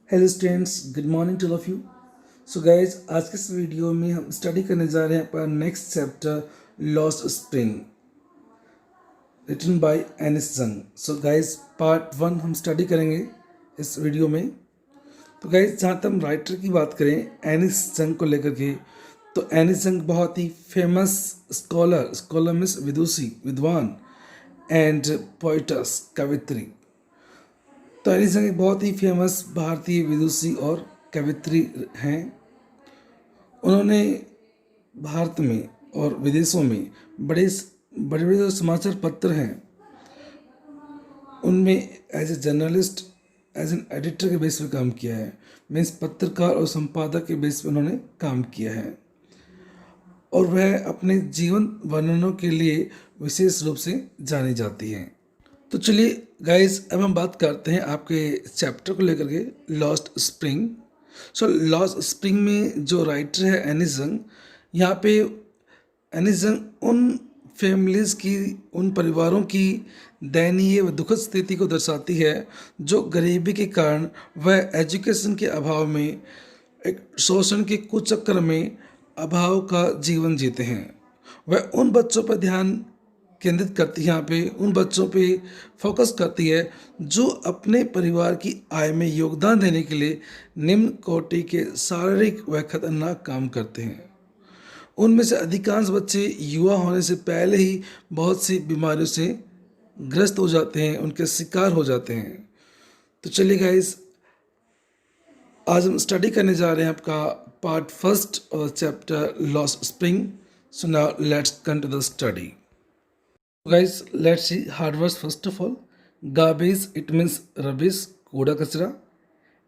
Hello students, good morning to all of you. So guys, आज के इस video में हम स्टडी करने जा रहे हैं पर next chapter lost spring written by Anees Jung. So guys, part 1 हम स्टडी करेंगे इस वीडियो में। तो गाइज, जहाँ तक हम राइटर की बात करें एनिस जंग को लेकर के, तो एनिस जंग बहुत ही फेमस स्कॉलर मीन्स विदुषी, विद्वान एंड पोइटस, कवित्री। तो एनिस जंग एक बहुत ही फेमस भारतीय विदुषी और कवित्री हैं। उन्होंने भारत में और विदेशों में बड़े बड़े बड़े जो समाचार पत्र हैं उनमें as a journalist, as an editor के बेस पे काम किया है। मीन्स पत्रकार और संपादक के बेस पे उन्होंने काम किया है और वह अपने जीवन वर्णनों के लिए विशेष रूप से जानी जाती हैं। तो चलिए गाइज, अब हम बात करते हैं आपके चैप्टर को लेकर के, lost spring. So lost spring में जो राइटर है एनिस जंग, यहाँ पे एनिस जंग उन फैमिलीज़ की, उन परिवारों की दयनीय व दुखद स्थिति को दर्शाती है जो गरीबी के कारण वह एजुकेशन के अभाव में, एक शोषण के कुचक्र में अभाव का जीवन जीते हैं। वह उन बच्चों पर ध्यान केंद्रित करती है, यहाँ पे उन बच्चों पे फोकस करती है जो अपने परिवार की आय में योगदान देने के लिए निम्न कोटि के शारीरिक व खतरनाक काम करते हैं। उनमें से अधिकांश बच्चे युवा होने से पहले ही बहुत सी बीमारियों से ग्रस्त हो जाते हैं, उनके शिकार हो जाते हैं। तो चलिए गाइस, आज हम स्टडी करने जा रहे हैं आपका पार्ट फर्स्ट और chapter lost spring. So now let's come to the study. Guys, let's see hard words first of all. Garbage, it means rubbish, कूड़ा कचरा.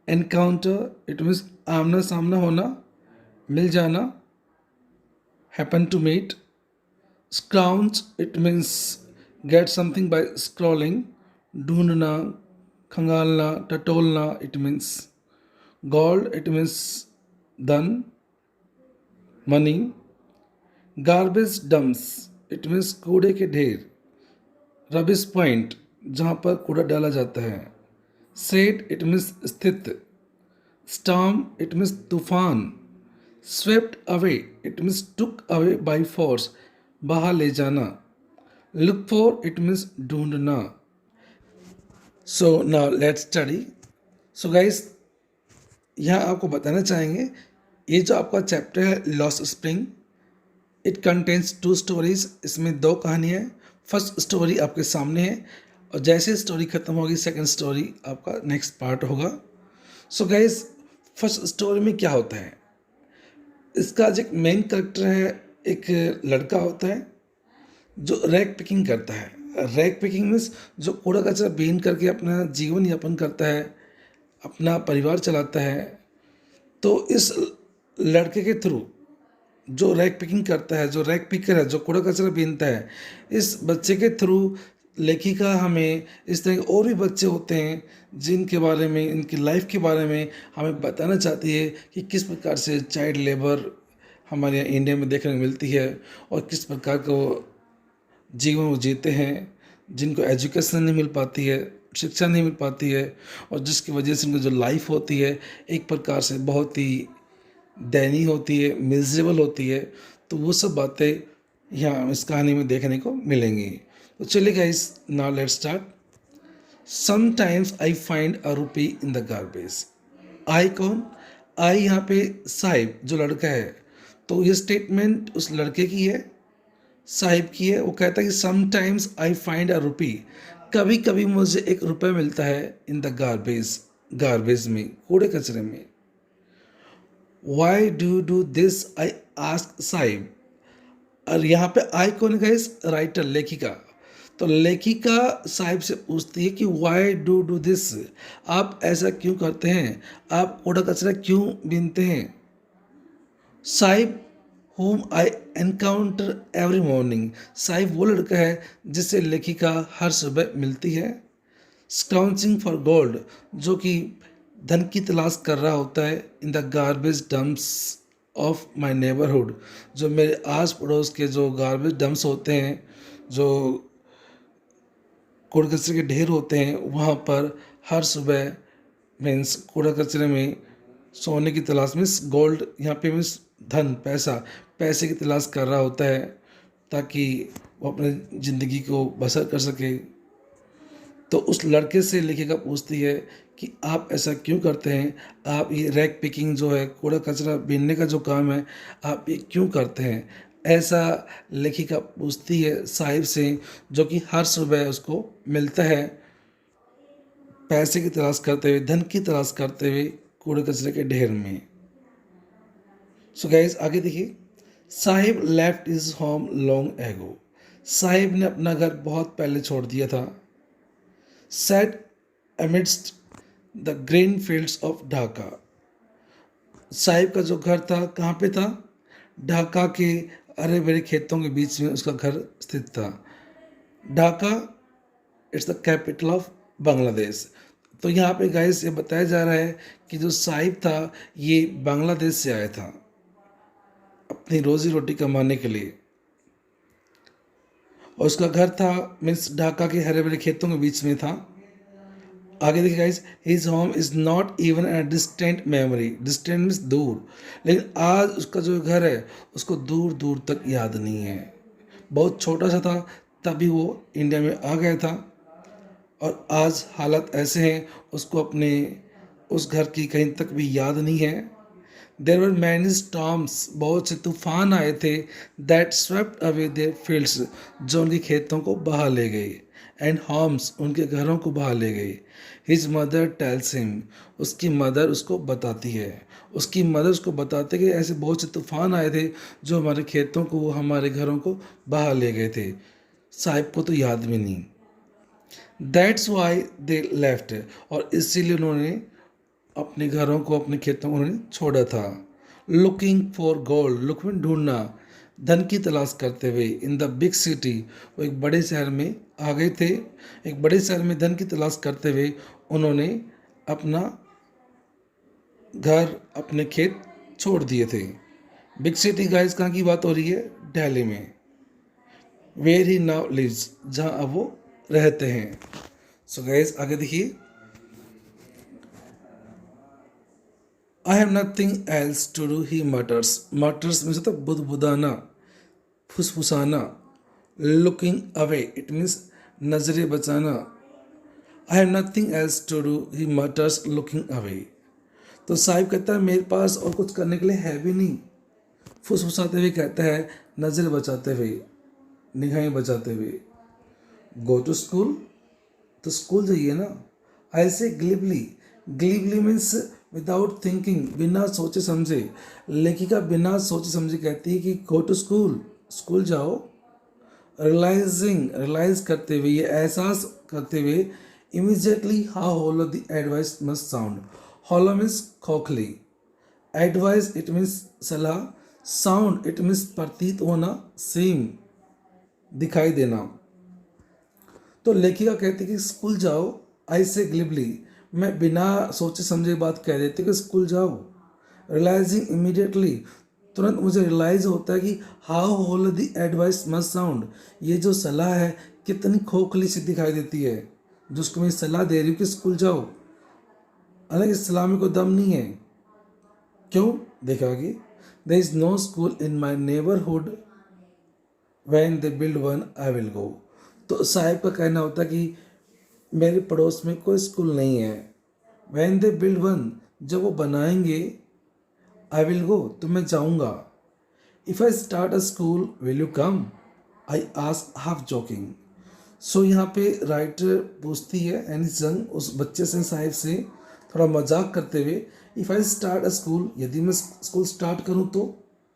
Encounter, it means आमना सामना होना, मिल जाना, happen to meet. Scrounge, it means get something by scrolling. ढूंढना, खंगालना, टटोलना, it means gold, it means धन, money. Garbage dumps, it means कूड़े के ढेर. रबिश पॉइंट, जहाँ पर कूड़ा डाला जाता है. सेट, इट मीन्स स्थित. स्टॉर्म, इट मीन्स तूफान. Swept away, it means took away by force, बहा ले जाना. लुक फॉर, इट मीन्स ढूंढना. सो now let's study. So guys, यहाँ आपको बताना चाहेंगे, ये जो आपका चैप्टर है lost spring, it contains 2 stories. इसमें 2 कहानियाँ हैं. फर्स्ट स्टोरी आपके सामने है और जैसे स्टोरी खत्म होगी सेकंड स्टोरी आपका नेक्स्ट पार्ट होगा. सो गाइस, फर्स्ट स्टोरी में क्या होता है, इसका जो एक मेन कैरेक्टर है, एक लड़का होता है जो रैक पिकिंग करता है. रैक पिकिंग मीन्स जो कूड़ा कचरा बीन करके अपना जीवन यापन करता है, अपना परिवार चलाता है. तो इस लड़के के थ्रू, जो रैक पिकिंग करता है, जो रैक पिकर है, जो कूड़ा कचरा बीनता है, इस बच्चे के थ्रू लेखिका हमें इस तरह के और भी बच्चे होते हैं जिनके बारे में, इनकी लाइफ के बारे में हमें बताना चाहती है कि किस प्रकार से चाइल्ड लेबर हमारे यहाँ इंडिया में देखने को मिलती है और किस प्रकार का वो जीवन वो जीते हैं, जिनको एजुकेशन नहीं मिल पाती है, शिक्षा नहीं मिल पाती है और जिसकी वजह से उनकी जो लाइफ होती है एक प्रकार से बहुत ही दयनीय होती है, मिजरेबल होती है. तो वो सब बातें यहाँ इस कहानी में देखने को मिलेंगी. तो चलिए guys, now let's start. Sometimes I find a रूपी इन द गार्बेज. आई कौन? आई यहाँ पे साहिब, जो लड़का है. तो ये स्टेटमेंट उस लड़के की है, साहिब की है. वो कहता है कि समटाइम्स आई फाइंड अ रूपी, कभी कभी मुझे 1 रुपये मिलता है इन द गार्बेज, गार्बेज में, कूड़े कचरे में. Why do this, I ask Sahib. और यहाँ पे आई कौन है? राइटर, लेखिका. तो लेखिका साहिब से पूछती है कि वाई डू दिस, आप ऐसा क्यों करते हैं, आप कूड़ा कचरा क्यों बीनते हैं. साहिब, whom आई एनकाउंटर एवरी मॉर्निंग. साहिब वो लड़का है जिससे लेखिका हर सुबह मिलती है. स्काउंसिंग फॉर गोल्ड, जो कि धन की तलाश कर रहा होता है. In the garbage dumps of my neighbourhood, जो मेरे आस पड़ोस के जो गार्बेज डंप्स होते हैं, जो कूड़े कचरे के ढेर होते हैं, वहाँ पर हर सुबह मीन्स कूड़ा कचरे में सोने की तलाश, मीन्स गोल्ड, यहाँ पे मीन्स धन, पैसा, पैसे की तलाश कर रहा होता है ताकि वो अपने ज़िंदगी को बसर कर सके। तो उस लड़के से लेखिका पूछती है कि आप ऐसा क्यों करते हैं, आप ये रैक पिकिंग जो है, कूड़ा कचरा बीनने का जो काम है, आप ये क्यों करते हैं, ऐसा लेखिका पूछती है साहिब से, जो कि हर सुबह उसको मिलता है पैसे की तलाश करते हुए, धन की तलाश करते हुए कूड़े कचरे के ढेर में। सो गाइस आगे देखिए, Sahib left is home long ago. Sahib ने अपना घर बहुत पहले छोड़ दिया था। Set amidst the green fields of Dhaka. Sahib का जो घर था कहाँ पे था? ढाका के हरे भरे खेतों के बीच में उसका घर स्थित था। Dhaka it's the capital of Bangladesh. तो यहाँ पे गाइस ये बताया जा रहा है कि जो साहिब था ये बांग्लादेश से आया था अपनी रोजी रोटी कमाने के लिए, और उसका घर था मीन्स ढाका के हरे भरे खेतों के बीच में था। आगे देखिए guys, his home is not even a distant memory. Distant means दूर, लेकिन आज उसका जो घर है उसको दूर दूर तक याद नहीं है। बहुत छोटा सा था तभी वो इंडिया में आ गया था, और आज हालत ऐसे हैं उसको अपने उस घर की कहीं तक भी याद नहीं है। देर वर मैनी स्टॉर्म्स, बहुत से तूफान आए थे, that swept away there fields, जो उनके खेतों को बहा ले गए, एंड होम्स, उनके घरों को बहा ले गए। हिज मदर टेल्स हिम, उसकी मदर उसको बताती है, उसकी मदर उसको बताते कि ऐसे बहुत से तूफान आए थे जो हमारे खेतों को, हमारे घरों को बहा ले गए थे। साहिब को तो याद भी नहीं। दैट्स वाई दे लेफ्ट, और इसीलिए उन्होंने अपने घरों को, अपने खेतों को उन्होंने छोड़ा था। लुकिंग फॉर गोल्ड, लुक में ढूंढना, धन की तलाश करते हुए, इन द बिग सिटी, वो एक बड़े शहर में आ गए थे। एक बड़े शहर में धन की तलाश करते हुए उन्होंने अपना घर, अपने खेत छोड़ दिए थे। बिग सिटी गाइस कहाँ की बात हो रही है? दिल्ली में। वेयर ही नाउ लिव्स, जहाँ अब वो रहते हैं। सो गाइस आगे देखिए, I have nothing else to do, he mutters. Mutters means होता है बुदबुदाना, फुसफुसाना। लुकिंग अवे इट मीन्स नजरें बचाना। I have nothing else to do, he mutters looking away. तो साहिब कहता है मेरे पास और कुछ करने के लिए है भी नहीं। फुसफुसाते हुए कहता है, नजरें बचाते हुए, निगाहें बचाते हुए। गो टू स्कूल, तो स्कूल जाइए ना। ऐसे ग्लिबली, ग्लिबली मीन्स विदाउट थिंकिंग, बिना सोचे समझे। लेखिका बिना सोचे समझे कहती है कि गो टू स्कूल, स्कूल जाओ। रियलाइजिंग, रियलाइज करते हुए, ये एहसास करते हुए, immediately how hollow the advice must sound. Hollow means खोखली, एडवाइस इट मीन्स सलाह, साउंड इट मीन्स प्रतीत होना, सेम दिखाई देना। तो लेखिका कहती है कि स्कूल जाओ। ऐसे ग्लिबली, मैं बिना सोचे समझे बात कह देती हूँ कि स्कूल जाओ। रियलाइजिंग इमीडिएटली, तुरंत मुझे रियलाइज होता है कि how whole the advice must sound, ये जो सलाह है कितनी खोखली सी दिखाई देती है, जो उसको मैं सलाह दे रही हूँ कि स्कूल जाओ। हालांकि इस सलाह में कोई दम नहीं है। क्यों? देखा कि there is no school in my neighbourhood, when they build one I will go. तो साहिब का कहना होता है कि मेरे पड़ोस में कोई स्कूल नहीं है। वैन दे बिल्ड वन, जब वो बनाएंगे, आई विल गो, तो मैं जाऊँगा। If I start a school will you come, I ask half joking. So यहाँ पे राइटर पूछती है एनी जंग उस बच्चे से, साहिब से थोड़ा मजाक करते हुए, if I start a school, यदि मैं स्कूल स्टार्ट करूँ तो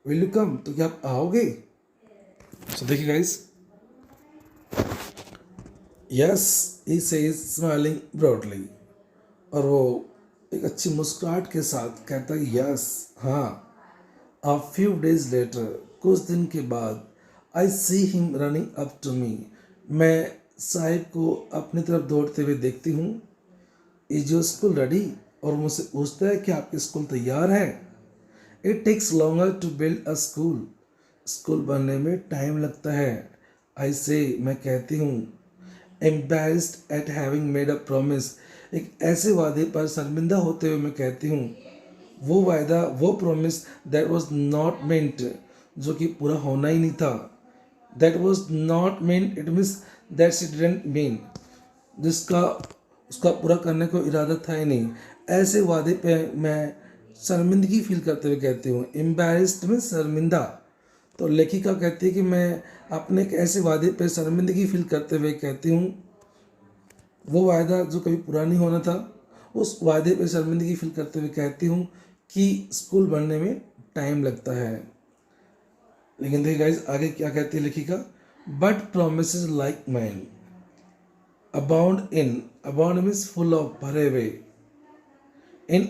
विल यू कम, तो क्या आप आओगे? सो देखिए guys, yes he says smiling broadly, और वो एक अच्छी मुस्कुराहट के साथ कहता है यस, हाँ। अ फ्यू डेज लेटर, कुछ दिन के बाद, I see him running up to me, मैं साहिब को अपनी तरफ दौड़ते हुए देखती हूँ। इज योर स्कूल रेडी, और मुझसे पूछता है कि आपकी स्कूल तैयार है। It takes longer to build a school, school बनने में टाइम लगता है। आई से, मैं कहती हूँ, embarrassed eight having made a promise, एक ऐसे वादे पर शर्मिंदा होते हुए मैं कहती हूँ, वो वायदा, वो promise that was not meant, जो कि पूरा होना ही नहीं था। That was not meant, it means that she didn't mean, जिसका उसका पूरा करने को इरादा था ही नहीं। ऐसे वादे पे मैं शर्मिंदगी फील करते हुए कहती हूँ। एम्बैरेस्ड में शर्मिंदा। तो लेखिका कहती है कि मैं अपने एक ऐसे वादे पे शर्मिंदगी फील करते हुए कहती हूँ, वो वायदा जो कभी पूरा नहीं होना था, उस वायदे पे शर्मिंदगी फील करते हुए कहती हूँ कि स्कूल बनने में टाइम लगता है। लेकिन देखिए गाइस, आगे क्या कहती है लेखिका, but promise like man abound means full of, भरे हुए, in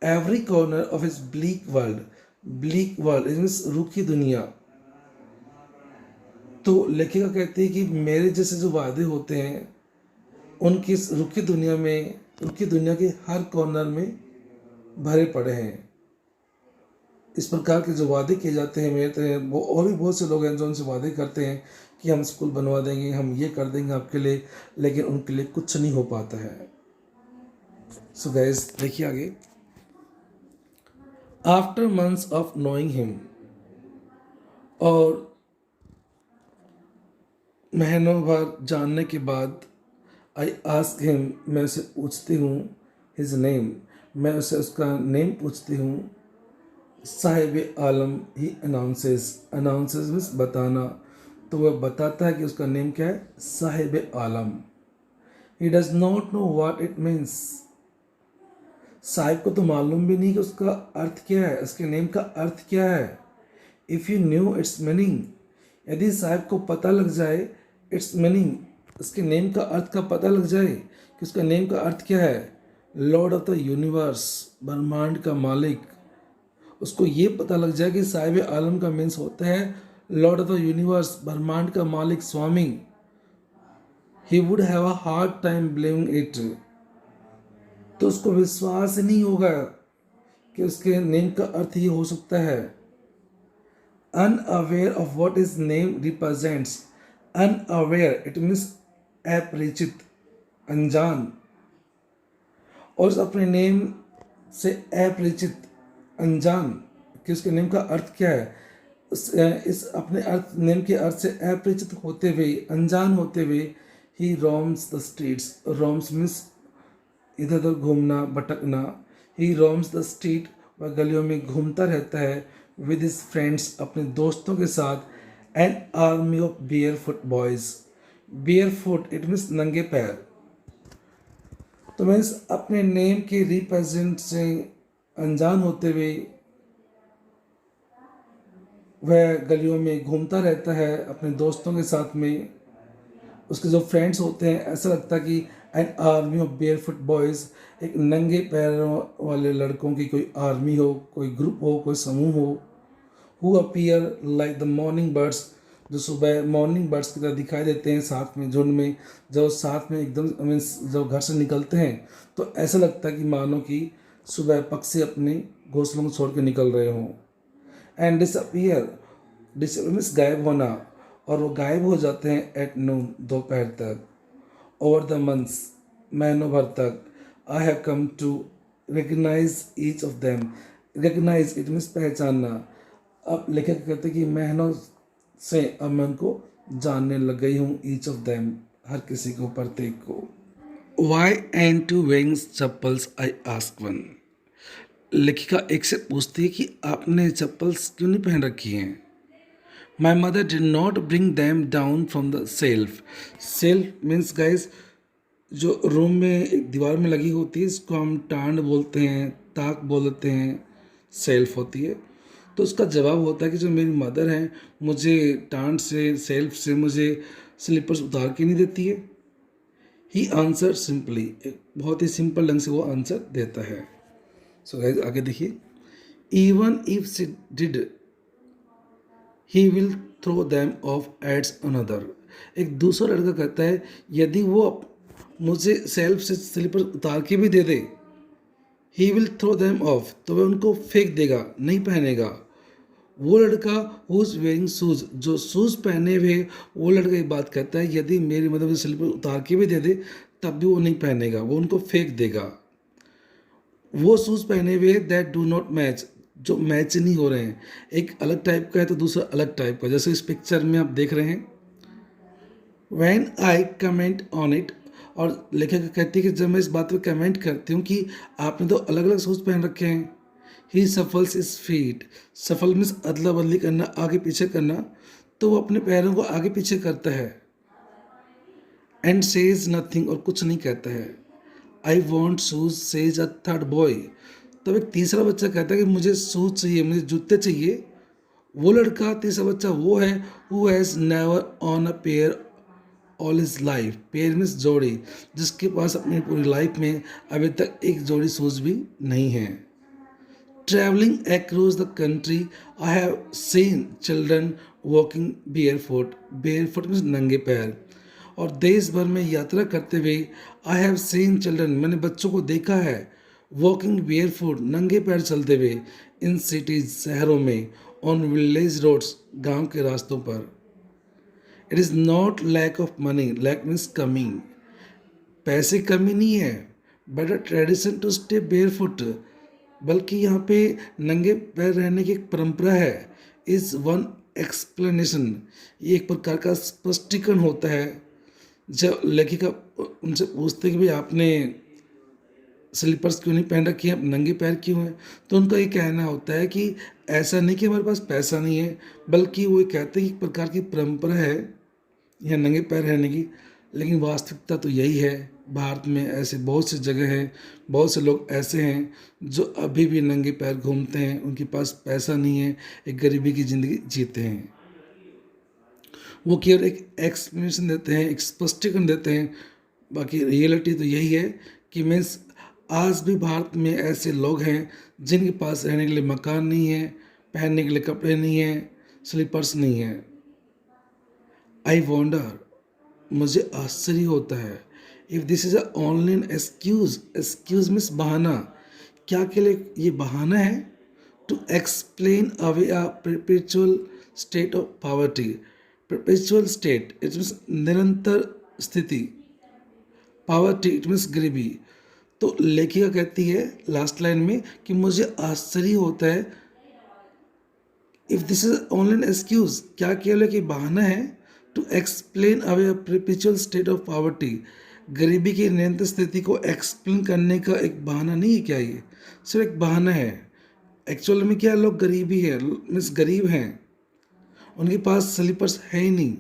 every corner of his bleak world it means रूखी दुनिया। तो लेखिका कहती है कि मेरे जैसे जो वादे होते हैं, उनकी इस रूखी दुनिया के हर कॉर्नर में भरे पड़े हैं। इस प्रकार के जो वादे किए जाते हैं मेरे तो वो और भी बहुत से लोग हैं जो उनसे वादे करते हैं कि हम स्कूल बनवा देंगे, हम ये कर देंगे आपके लिए, लेकिन उनके लिए कुछ नहीं हो पाता है। सो गाइस, देखिए आगे, after months of knowing him, और महीनों भर जानने के बाद, आई आस्क हिम, मैं उसे पूछती हूँ, हिज नेम, मैं उसे उसका नेम पूछती हूँ। साहिब आलम ही अनाउंसेस मीन्स बताना, तो वह बताता है कि उसका नेम क्या है, Saheb Alam. He does not know what it means, Saheb को तो मालूम भी नहीं कि उसका अर्थ क्या है, उसके नेम का अर्थ क्या है। If you new it's meaning, यदि साहिब को पता लग जाए इट्स मीनिंग, उसके नेम का अर्थ का पता लग जाए कि उसका नेम का अर्थ क्या है, लॉर्ड ऑफ द यूनिवर्स, ब्रह्मांड का मालिक, उसको ये पता लग जाए कि साहिब आलम का मीन्स होता है लॉर्ड ऑफ द यूनिवर्स, ब्रह्मांड का मालिक, स्वामी, he would have a hard time believing it, तो उसको विश्वास ही नहीं होगा कि उसके नेम का अर्थ ये हो सकता है। Unaware of what is name represents, unaware it means अपरिचित, अनजान, और अपने नेम से अपरिचित, अनजान कि उसके नेम का अर्थ क्या है, इस अपने अर्थ, नेम के अर्थ से अपरिचित होते हुए, अनजान होते हुए, he roams the streets, roams means इधर उधर घूमना, भटकना, ही रोम्स द स्ट्रीट, वह गलियों में घूमता रहता है, विद हिज फ्रेंड्स, अपने दोस्तों के साथ, an army of barefoot boys, barefoot it means नंगे पैर। तो मैं इस अपने नेम के रिप्रेजेंट से अनजान होते हुए वह गलियों में घूमता रहता है अपने दोस्तों के साथ में। उसके जो फ्रेंड्स होते हैं, ऐसा लगता है कि N army of bear foot boys, एक नंगे पैरों वाले लड़कों की कोई आर्मी हो, कोई ग्रुप हो, कोई समूह हो। Who appear like the morning birds, जो सुबह मॉर्निंग बर्ड्स की तरह दिखाई देते हैं साथ में, झुंड में, जब साथ में एकदम मीन्स जब घर से निकलते हैं तो ऐसा लगता है कि मानो कि सुबह पक्षी अपने घोंसलों को छोड़ के निकल रहे हों। एंड डिसअपीयर, मीन्स गायब होना, और वो गायब हो जाते हैं एट नून, दोपहर तक। ओवर द मंथ्स, महीनों भर तक, I have come to recognise each of them, recognise it means पहचानना। अब लेखक कहते हैं कि महीनों से अब मैं उनको जानने लग गई हूँ, ईच ऑफ देम, हर किसी को, प्रत्येक को। वाई एंड टू वेइंग्स चप्पल्स, आई आस्क वन, लेखिका एक से पूछती है कि आपने चप्पल्स क्यों नहीं पहन रखी हैं। My mother did not bring them down from the self, self means guys जो रूम में एक दीवार में लगी होती है, इसको हम टांड बोलते हैं, ताक बोलते हैं, सेल्फ होती है। तो उसका जवाब होता है कि जो मेरी मदर हैं, मुझे टांड से, सेल्फ से मुझे स्लीपर्स उतार के नहीं देती है। ही आंसर सिंपली, बहुत ही सिंपल ढंग से वो आंसर देता है। सो गाइज आगे देखिए, even if she did he will throw them off aids another, एक दूसरा लड़का कहता है यदि वो मुझे सेल्फ से स्लीपर उतार के भी दे दे, he will throw them off, तो वह उनको फेंक देगा, नहीं पहनेगा। वो लड़का हु इज वेयरिंग शूज, जो शूज़ पहने हुए वो लड़का एक बात कहता है, यदि मेरी मदद मुझे स्लीपर उतार के भी दे दे तब भी वो नहीं पहनेगा, वो उनको फेंक देगा। वो शूज़ पहने हुए दैट डू नॉट मैच, जो मैच नहीं हो रहे हैं, एक अलग टाइप का है तो दूसरा अलग टाइप का, जैसे इस पिक्चर में आप देख रहे हैं। When I comment on it, और लेखक कहती है कि जब मैं इस बात पे कमेंट करती हूँ कि आपने तो अलग अलग शूज़ पहन रखे हैं। ही सफल्स इज फीट, सफल मीन्स अदला बदली करना, आगे पीछे करना, तो वो अपने पैरों को आगे पीछे करता है। एंड सेज नथिंग, और कुछ नहीं कहता है। I want shoes says a third boy, तब एक तीसरा बच्चा कहता है कि मुझे शूज चाहिए, मुझे जूते चाहिए। वो लड़का तीसरा बच्चा वो है who has never on a pair all is life, pair means जोड़ी, जिसके पास अपनी पूरी लाइफ में अभी तक एक जोड़ी शूज भी नहीं है। Travelling across the country, I have seen children walking barefoot, barefoot means नंगे पैर, और देश भर में यात्रा करते हुए आई हैव सीन चिल्ड्रन, मैंने बच्चों को देखा है, वॉकिंग बेयरफुट नंगे पैर चलते हुए, इन सिटीज शहरों में, ऑन विलेज रोड्स गांव के रास्तों पर। It is not lack of money, lack means कमी, पैसे कमी नहीं है, but a tradition to stay barefoot, बल्कि यहाँ पे नंगे पैर रहने की एक परंपरा है। इज़ वन एक्सप्लेनेशन, ये एक प्रकार का स्पष्टीकरण होता है। जब लेखिका उनसे पूछते कि भाई आपने स्लीपर्स क्यों नहीं पहन रखी हैं, नंगे पैर क्यों हैं, तो उनका ये कहना होता है कि ऐसा नहीं कि हमारे पास पैसा नहीं है, बल्कि वो ये कहते हैं कि एक प्रकार की परंपरा है यहाँ नंगे पैर रहने की। लेकिन वास्तविकता तो यही है, भारत में ऐसे बहुत सी जगह हैं, बहुत से लोग ऐसे हैं जो अभी भी नंगे पैर घूमते हैं, उनके पास पैसा नहीं है, एक गरीबी की ज़िंदगी जीते हैं। वो केवल एक एक्सप्लेनेशन देते हैं, एक स्पष्टीकरण देते हैं, बाकी रियलिटी तो यही है कि मीन्स आज भी भारत में ऐसे लोग हैं जिनके पास रहने के लिए मकान नहीं है, पहनने के लिए कपड़े नहीं हैं, स्लीपर्स नहीं है। आई वॉन्डर, मुझे आश्चर्य होता है, if this is a online excuse, excuse means बहाना, क्या के लिए ये बहाना है, to explain away a perpetual state of poverty, perpetual state it means निरंतर स्थिति, पॉवर्टी इट मीन्स गरीबी। तो लेखिका कहती है लास्ट लाइन में कि मुझे आश्चर्य होता है, if this is online excuse, क्या केवल एक बहाना है, to explain away perpetual state of poverty, गरीबी की निरंतर स्थिति को एक्सप्लेन करने का एक बहाना नहीं है क्या, ये सिर्फ एक बहाना है। एक्चुअल में क्या लोग गरीबी है मीन्स गरीब हैं, उनके पास स्लीपर्स है ही नहीं,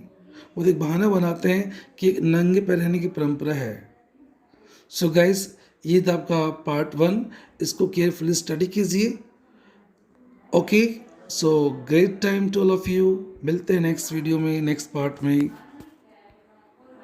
वो एक बहाना बनाते हैं कि एक नंगे पैर रहने की परंपरा है। सो गाइस, ये था आपका पार्ट 1, इसको केयरफुली स्टडी कीजिए। Okay, so great time to all of you, मिलते हैं नेक्स्ट वीडियो में, नेक्स्ट पार्ट में।